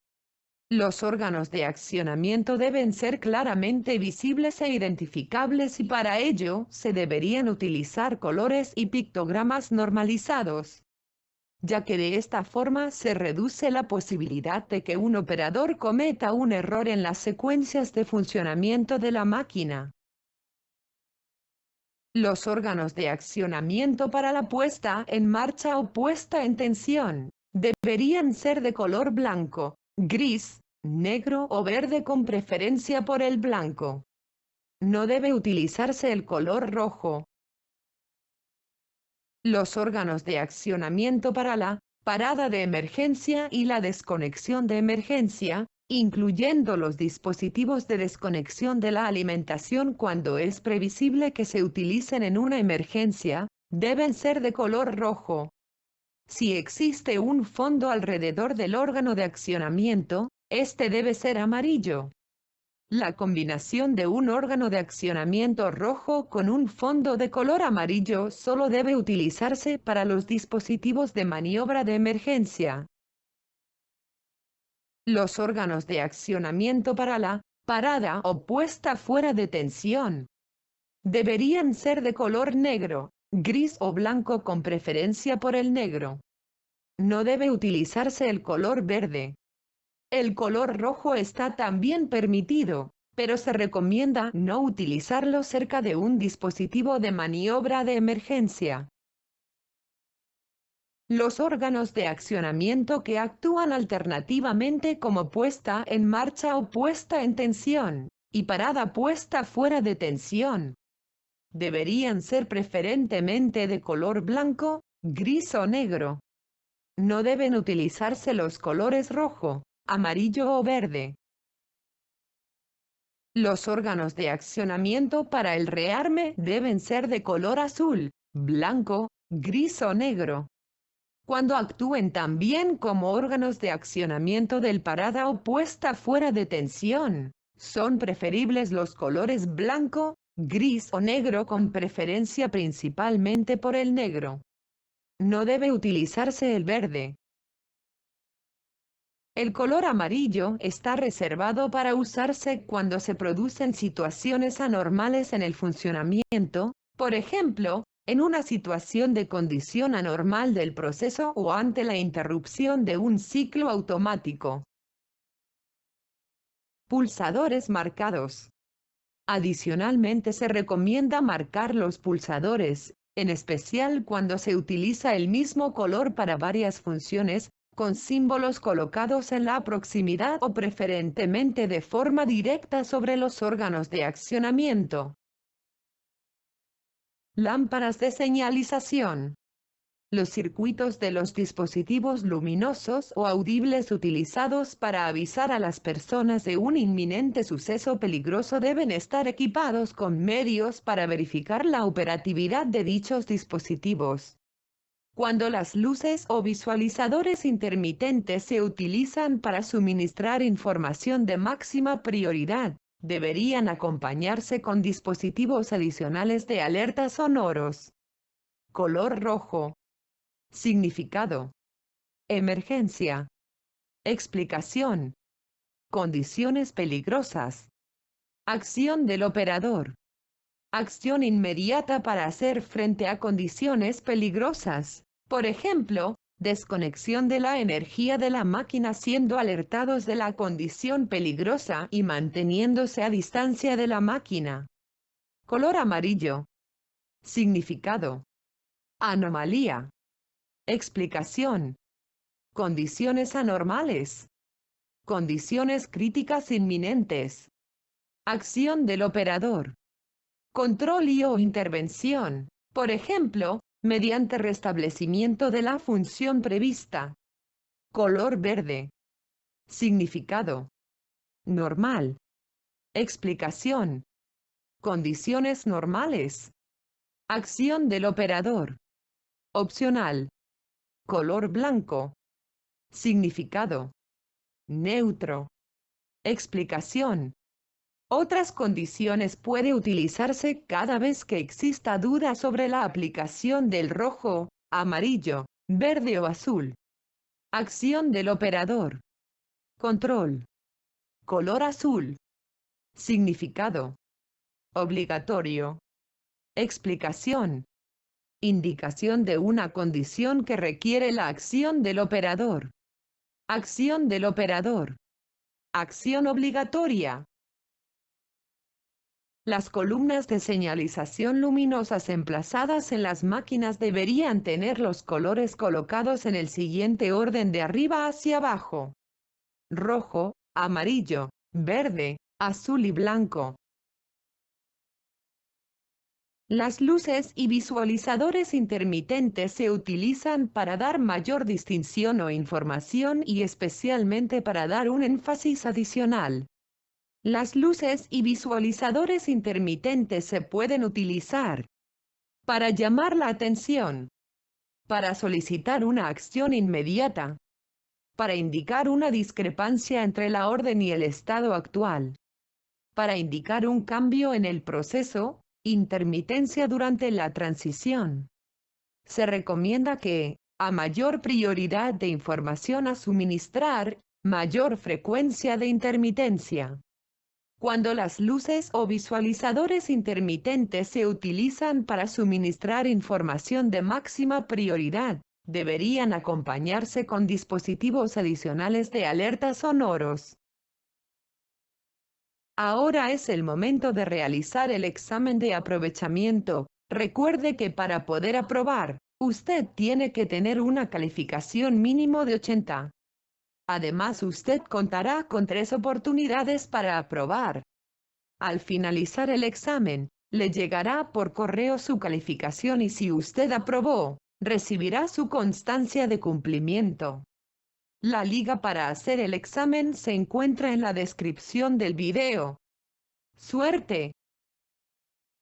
Los órganos de accionamiento deben ser claramente visibles e identificables y para ello se deberían utilizar colores y pictogramas normalizados, ya que de esta forma se reduce la posibilidad de que un operador cometa un error en las secuencias de funcionamiento de la máquina. Los órganos de accionamiento para la puesta en marcha o puesta en tensión deberían ser de color blanco, gris, negro o verde con preferencia por el blanco. No debe utilizarse el color rojo. Los órganos de accionamiento para la parada de emergencia y la desconexión de emergencia, incluyendo los dispositivos de desconexión de la alimentación cuando es previsible que se utilicen en una emergencia, deben ser de color rojo. Si existe un fondo alrededor del órgano de accionamiento, este debe ser amarillo. La combinación de un órgano de accionamiento rojo con un fondo de color amarillo solo debe utilizarse para los dispositivos de maniobra de emergencia. Los órganos de accionamiento para la parada o puesta fuera de tensión deberían ser de color negro, gris o blanco con preferencia por el negro. No debe utilizarse el color verde. El color rojo está también permitido, pero se recomienda no utilizarlo cerca de un dispositivo de maniobra de emergencia. Los órganos de accionamiento que actúan alternativamente como puesta en marcha o puesta en tensión, y parada puesta fuera de tensión, deberían ser preferentemente de color blanco, gris o negro. No deben utilizarse los colores rojo, amarillo o verde. Los órganos de accionamiento para el rearme deben ser de color azul, blanco, gris o negro. Cuando actúen también como órganos de accionamiento del parada o puesta fuera de tensión, son preferibles los colores blanco, gris o negro con preferencia principalmente por el negro. No debe utilizarse el verde. El color amarillo está reservado para usarse cuando se producen situaciones anormales en el funcionamiento, por ejemplo, en una situación de condición anormal del proceso o ante la interrupción de un ciclo automático. Pulsadores marcados. Adicionalmente se recomienda marcar los pulsadores, en especial cuando se utiliza el mismo color para varias funciones, con símbolos colocados en la proximidad o preferentemente de forma directa sobre los órganos de accionamiento. Lámparas de señalización. Los circuitos de los dispositivos luminosos o audibles utilizados para avisar a las personas de un inminente suceso peligroso deben estar equipados con medios para verificar la operatividad de dichos dispositivos. Cuando las luces o visualizadores intermitentes se utilizan para suministrar información de máxima prioridad, deberían acompañarse con dispositivos adicionales de alerta sonoros. Color rojo. Significado. Emergencia. Explicación. Condiciones peligrosas. Acción del operador. Acción inmediata para hacer frente a condiciones peligrosas. Por ejemplo, desconexión de la energía de la máquina siendo alertados de la condición peligrosa y manteniéndose a distancia de la máquina. Color amarillo. Significado. Anomalía. Explicación. Condiciones anormales. Condiciones críticas inminentes. Acción del operador. Control o intervención, por ejemplo, mediante restablecimiento de la función prevista. Color verde. Significado. Normal. Explicación. Condiciones normales. Acción del operador. Opcional. Color blanco. Significado. Neutro. Explicación. Otras condiciones puede utilizarse cada vez que exista duda sobre la aplicación del rojo, amarillo, verde o azul. Acción del operador. Control. Color azul. Significado. Obligatorio. Explicación. Indicación de una condición que requiere la acción del operador. Acción del operador. Acción obligatoria. Las columnas de señalización luminosas emplazadas en las máquinas deberían tener los colores colocados en el siguiente orden de arriba hacia abajo. Rojo, amarillo, verde, azul y blanco. Las luces y visualizadores intermitentes se utilizan para dar mayor distinción o información y especialmente para dar un énfasis adicional. Las luces y visualizadores intermitentes se pueden utilizar para llamar la atención, para solicitar una acción inmediata, para indicar una discrepancia entre la orden y el estado actual, para indicar un cambio en el proceso, intermitencia durante la transición. Se recomienda que, a mayor prioridad de información a suministrar, mayor frecuencia de intermitencia. Cuando las luces o visualizadores intermitentes se utilizan para suministrar información de máxima prioridad, deberían acompañarse con dispositivos adicionales de alerta sonoros. Ahora es el momento de realizar el examen de aprovechamiento. Recuerde que para poder aprobar, usted tiene que tener una calificación mínimo de 80. Además, usted contará con 3 oportunidades para aprobar. Al finalizar el examen, le llegará por correo su calificación y si usted aprobó, recibirá su constancia de cumplimiento. La liga para hacer el examen se encuentra en la descripción del video. ¡Suerte!